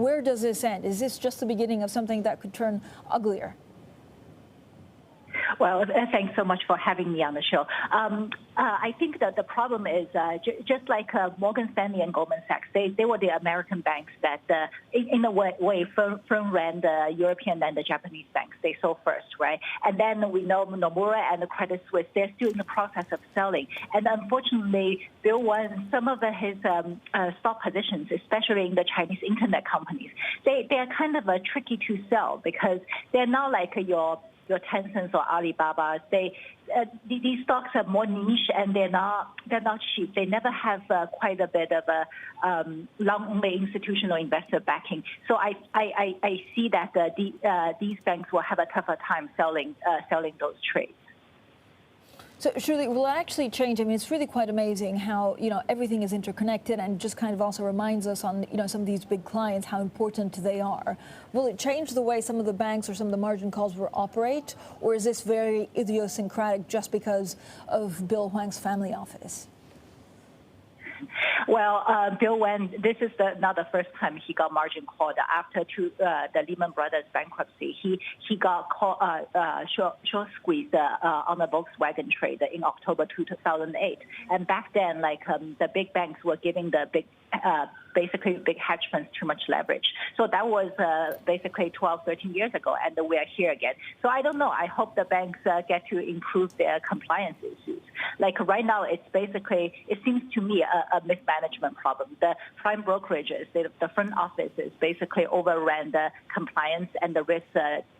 Where does this end? Is this just the beginning of something that could turn uglier? Well, thanks so much for having me on the show. I think that the problem is just like Morgan Stanley and Goldman Sachs, they were the American banks that, in a way, front-ran the European and the Japanese banks. They sold first, right? And then we know Nomura and the Credit Suisse, they're still in the process of selling. And unfortunately, Bill won some of his stock positions, especially in the Chinese internet companies. They are kind of tricky to sell because they're not like your Tencents or Alibaba. These stocks are more niche and they're not cheap. They never have quite a bit of a long-only institutional investor backing. So I see that these banks will have a tougher time selling those trades. So, Shuli, will it actually change? I mean, it's really quite amazing how, everything is interconnected and just kind of also reminds us on, some of these big clients, how important they are. Will it change the way some of the banks or some of the margin calls will operate? Or is this very idiosyncratic just because of Bill Huang's family office? Well, Bill Wen, this is not the first time he got margin called. After the Lehman Brothers bankruptcy, he got short squeezed on the Volkswagen trade in October 2008. And back then, the big banks were giving the basically big hedge funds too much leverage. So that was basically 12, 13 years ago, and we are here again. So I don't know. I hope the banks get to improve their compliance issues. Like right now, it seems to me a mismanagement problem. The prime brokerages, the front offices basically overran the compliance and the risk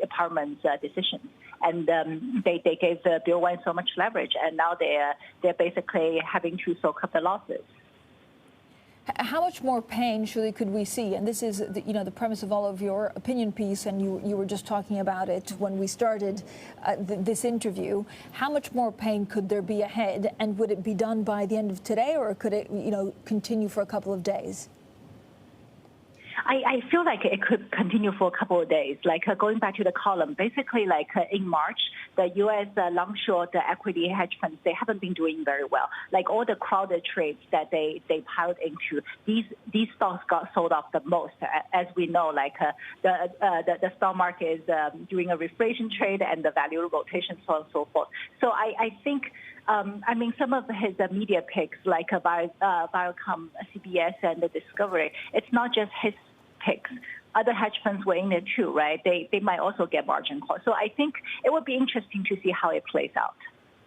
department's decisions. And they gave Bill Wen so much leverage, and now they're basically having to soak up the losses. How much more pain, Shuli, could we see? And this is, the premise of all of your opinion piece, and you were just talking about it when we started this interview. How much more pain could there be ahead, and would it be done by the end of today, or could it, continue for a couple of days? I feel like it could continue for a couple of days. Going back to the column, basically in March, the U.S. long-short equity hedge funds, they haven't been doing very well. All the crowded trades that they piled into, these stocks got sold off the most. As we know, the stock market is doing a reflation trade and the value rotation, so on and so forth. So I think some of his media picks, like Viacom, CBS, and the Discovery, it's not just his picks. Other hedge funds were in there too, right? They might also get margin calls. So I think it would be interesting to see how it plays out.